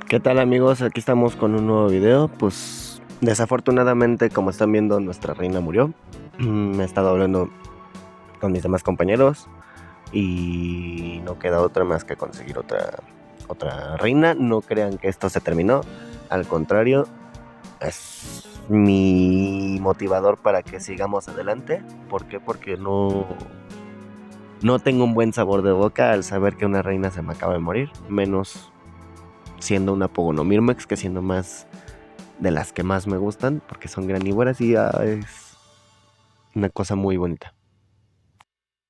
¿Qué tal amigos? Aquí estamos con un nuevo video. Pues desafortunadamente, como están viendo, nuestra reina murió. Me he estado hablando con mis demás compañeros y no queda otra más que conseguir otra reina. No crean que esto se terminó, al contrario, es mi motivador para que sigamos adelante. ¿Por qué? Porque no tengo un buen sabor de boca al saber que una reina se me acaba de morir, menos siendo una Pogonomirmex, que siendo más de las que más me gustan porque son granívoras y es una cosa muy bonita.